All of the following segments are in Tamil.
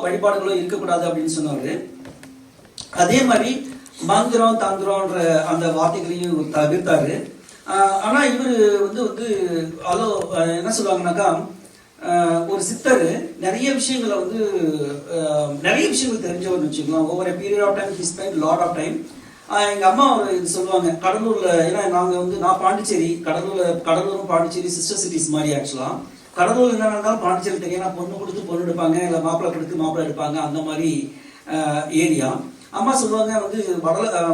வழிபாடுகளோ இருக்கக்கூடாது அப்படின்னு சொன்னாரு. அதே மாதிரி மந்திரம் தந்திரம்ன்ற அந்த வார்த்தைகளையும் தவிர்த்தாரு. ஆனா இவர் வந்து அதோ என்ன சொல்லுவாங்கன்னாக்கா, ஒரு சித்தர் நிறைய விஷயங்களை நிறைய விஷயங்கள் தெரிஞ்சவர்னு வச்சுக்கலாம். Over a period of time he spend lot of time. எங்க அம்மா இது சொல்லுவாங்க, கடலூர்ல, ஏன்னா நான் பாண்டிச்சேரி, கடலூரும் பாண்டிச்சேரி சிஸ்டர் சிட்டிஸ் மாதிரி. ஆக்சுவலா கடலூர் என்ன இருந்தாலும் பாண்டிச்சேரி தெரியும். பொண்ணு கொடுத்து பொண்ணு எடுப்பாங்க, இல்லை மாப்பிள்ளை கொடுத்து மாப்பிள்ளை எடுப்பாங்க, அந்த மாதிரி ஏரியா. அம்மா சொல்லுவாங்க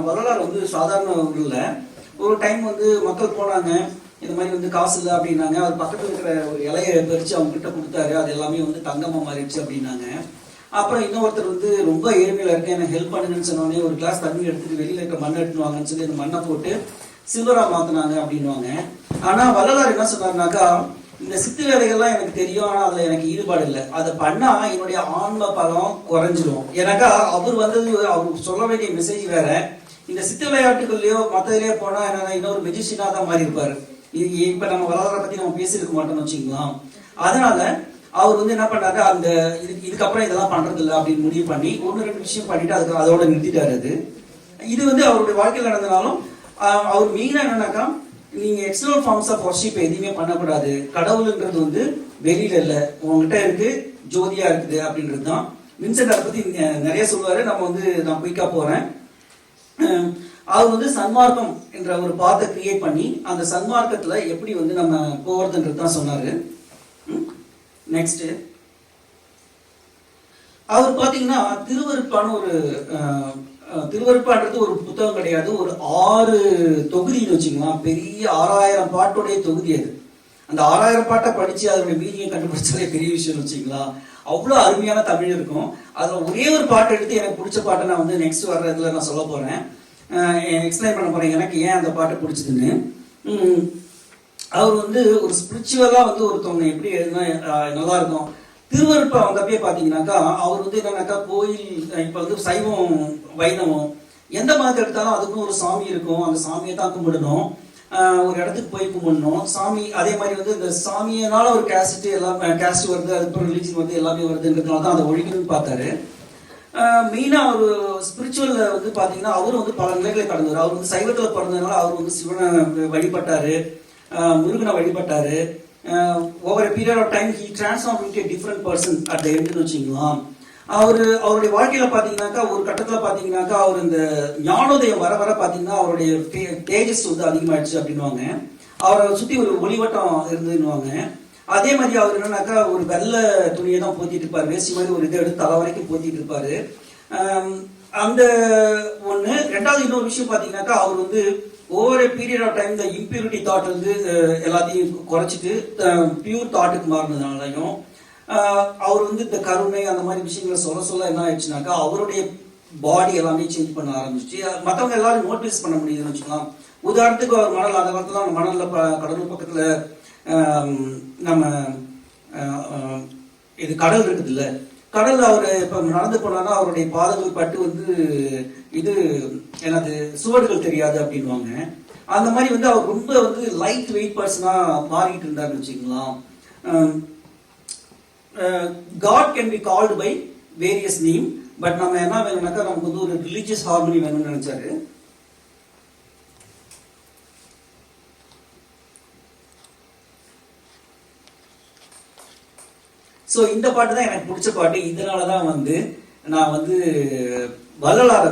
வரலாறு சாதாரண ஊர்ல ஒரு டைம் மக்கள் போனாங்க, இந்த மாதிரி காசு இல்லை அப்படின்னாங்க. அது பக்கத்துல இருக்கிற ஒரு இலையை பறிச்சு அவங்க கிட்ட கொடுத்தாரு. அது எல்லாமே தங்கமா மாறிடுச்சு அப்படின்னாங்க. அப்புறம் இன்னொருத்தர் ரொம்ப ஏழ்மையில இருக்க, எனக்கு ஹெல்ப் பண்ணுங்கன்னு சொன்னோடனே ஒரு கிளாஸ் தண்ணி எடுத்துட்டு வெளியில இருக்க மண்ணை எடுத்துன்னு வாங்கன்னு சொல்லி அந்த மண்ணை போட்டு சில்வரா மாத்தினாங்க அப்படின்வாங்க. ஆனா வள்ளலார் என்ன சொன்னாருனாக்கா, இந்த சித்து வேலைகள்லாம் எனக்கு தெரியும், ஆனா அதுல எனக்கு ஈடுபாடு இல்லை. அதை பண்ணா என்னுடைய ஆன்ம பலம் குறைஞ்சிடும். ஏன்னாக்கா அவர் சொல்ல வேண்டிய மெசேஜ் வேற. இந்த சித்து விளையாட்டுகள்லயோ மற்றதுலயோ போனா என்ன, இன்னொரு மெஜிஷியனா தான் மாறி இருப்பாரு. இப்ப நம்ம வள்ளலாரை பத்தி நம்ம பேசியிருக்க மாட்டோம்னு வச்சுக்கலாம். அதனால அவர் என்ன பண்ணாரு, இதுக்கப்புறம் இதெல்லாம் பண்றது இல்லை அப்படின்னு முடிவு பண்ணி 1-2 விஷயம் பண்ணிட்டு அதோட நிறுத்திட்டாரு. இது அவருடைய வாழ்க்கையில் நடந்தனாலும் அவர் மெயினா என்னன்னாக்கா, நீங்க எக்ஸ்டர்னல் ஃபார்ம்ஸ் ஆஃப் வர்ஷிப் எதுவுமே பண்ணக்கூடாது. கடவுள்ன்றது வெளியில இல்ல, உங்ககிட்ட இருக்கு, ஜோதியா இருக்குது அப்படின்றது தான். வின்சென்ட் அதை பத்தி நிறைய சொல்லுவாரு. நான் குயிக்கா போறேன். அவர் சன்மார்க்கம் என்ற ஒரு பாத்தை கிரியேட் பண்ணி அந்த சன்மார்க்கத்துல எப்படி நம்ம போறதுன்றது தான் சொன்னாரு. நெக்ஸ்ட் அவர் பாத்தீங்கன்னா திருவருப்பான்றது ஒரு புத்தகம் கிடையாது, ஒரு 6 தொகுதின்னு வச்சுக்கலாம். பெரிய 6000 பாட்டுடைய தொகுதி அது. அந்த 6000 பாட்டை படிச்சு அதோட மீனிங் கண்டுபிடிச்சாலே பெரிய விஷயம் வச்சுக்கலாம். அவ்வளவு அருமையான தமிழ் இருக்கும். அதுல ஒரே ஒரு பாட்டு எடுத்து எனக்கு பிடிச்ச பாட்டை நான் நெக்ஸ்ட் வர்றதுல நான் சொல்ல போறேன், எக்ஸ்பிளைன் பண்ண போறேன் எனக்கு ஏன் அந்த பாட்டு பிடிச்சதுன்னு. அவர் ஒரு ஸ்பிரிச்சுவலா ஒருத்தவங்க எப்படி எழுதினா நல்லா இருக்கும். திருவருப்பா வந்தப்பே பாத்தீங்கன்னாக்கா, அவர் என்னன்னாக்கா, கோயில் இப்ப சைவம் வைணவம் எந்த மாதிரி எடுத்தாலும் அதுக்கும் ஒரு சாமி இருக்கும். அந்த சாமியை தான் கும்பிடணும், ஒரு இடத்துக்கு போய் கும்பிடணும் சாமி. அதே மாதிரி இந்த சாமியினால ஒரு கேஸ்ட் வருது, அதுக்கப்புறம் ரிலீஜன் எல்லாமே வருதுன்றதுனால தான் அதை ஒழிக்கணும்னு பார்த்தாரு. மெயினா ஒரு ஸ்பிரிச்சுவல்ல பாத்தீங்கன்னா அவரு பல நிலைகளை கடந்தவர். அவர் சைவத்துல பிறந்ததுனால அவர் சிவனை வழிபட்டாரு, முருகனை வழிபட்டாரு. Over a period of time he transformed into a different person at the end னு வச்சுக்கலாம். அவருடைய வாழ்க்கையில பாத்தீங்கன்னாக்கா, ஒரு கட்டத்துல பாத்தீங்கன்னாக்கா, அவர் இந்த ஞானோதயம் வர வர பாத்தீங்கன்னா அவருடைய தேஜஸ் அதிகமாயிடுச்சு அப்படின்வாங்க. அவரை சுத்தி ஒரு ஒளிவட்டம் இருந்துன்னுவாங்க. அதே மாதிரி அவர் என்னன்னாக்கா, ஒரு வெள்ளை துணியை தான் போத்திட்டு இருப்பாரு, வேஷ்டி மாதிரி ஒரு இதை எடுத்து தலை வரைக்கும் போத்திட்டு இருப்பாரு. அந்த ஒண்ணு. ரெண்டாவது இன்னொரு விஷயம் பாத்தீங்கன்னாக்கா, அவர் ஓவர் பீரியட் ஆஃப் டைம் இந்த இம்பியூரிட்டி தாட் எல்லாத்தையும் குறைச்சிட்டு பியூர் தாட்டுக்கு மாறினதுனாலையும், அவர் இந்த கருணை அந்த மாதிரி விஷயங்களை சொல்ல என்ன ஆயிடுச்சுனாக்கா, அவருடைய பாடி எல்லாமே சேஞ்ச் பண்ண ஆரம்பிச்சு மற்றவங்க எல்லாரும் நோட்டீஸ் பண்ண முடியுதுன்னு வச்சுக்கலாம். உதாரணத்துக்கு அவர் மணல், அந்த காலத்துல மணல்ல கடலூர் பக்கத்துல நம்ம இது கடல் இருக்குது இல்ல, கடல்ல அவரு இப்ப நடந்து போனான்னா அவருடைய பாதங்கள் பட்டு இது என்னது சுவடுகள் தெரியாது அப்படின்வாங்க. அந்த மாதிரி அவர் ரொம்ப லைட் வெயிட் பர்சனா மாறிட்டு இருந்தாருன்னு வச்சுக்கலாம். God can be called by various name, but நம்ம என்ன வேணும்னாக்கா, நமக்கு ஒரு ரிலீஜியஸ் ஹார்மனி வேணும்னு நினைச்சாரு. ஸோ இந்த பாட்டு தான் எனக்கு பிடிச்ச பாட்டு. இதனாலதான் நான் வள்ளலாரை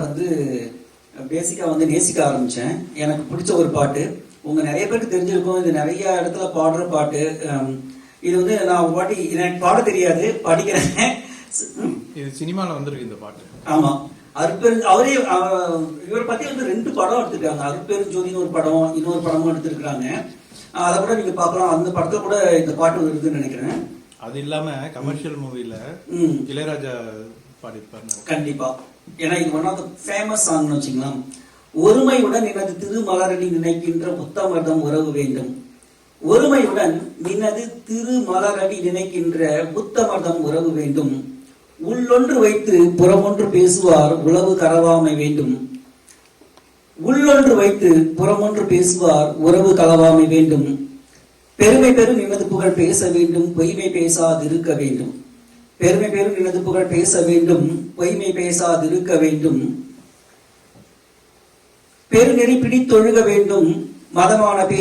பேசிக்கா நேசிக்க ஆரம்பிச்சேன். எனக்கு பிடிச்ச ஒரு பாட்டு. உங்க நிறைய பேருக்கு தெரிஞ்சிருக்கும், இது நிறைய இடத்துல பாடுற பாட்டு. இது நான் பாட்டி எனக்கு பாட தெரியாது, படிக்கிறேன். இது சினிமால வந்திருக்கு இந்த பாட்டு. ஆமா, அவரே இவரை பத்தி 2 படம் எடுத்திருக்காங்க. அருட்பெரும் ஜோதின்னு ஒரு படம், இன்னொரு படமும் எடுத்திருக்காங்க. அதை கூட நீங்க பார்க்கலாம். அந்த படத்துல கூட இந்த பாட்டு வருதுன்னு நினைக்கிறேன். அது இல்லாம கமர்ஷியல் மூவில இளையராஜா பாடிப்பாரு கண்டிப்பா. ஏன்னா இது ஒன் ஆஃப் தி ஃபேமஸ் சாங்னு வச்சுக்கலாம். ஒருமையுடன் எனது திருமலரடி நினைக்கின்ற புத்தமர்தம் உறவு வேண்டும். ஒருமையுடன் நினது திருமலரடி நினைக்கின்ற புத்தமர்தம் உறவு வேண்டும். உள்ளொன்று வைத்து புறமொன்று பேசுவார் உளவு கலவாமை வேண்டும். உள்ளொன்று வைத்து புறமொன்று பேசுவார் உறவு கலவாமை வேண்டும். பெருமை பெரும் எமது புகழ் பேச வேண்டும், பொய்மை பேசாதிருக்க வேண்டும். பெருமை பெரும் நினது புகழ் பேச வேண்டும், பொய்மை பேசாதிருக்க வேண்டும், பெருநெறி பிடித்தொழுக வேண்டும், மதமான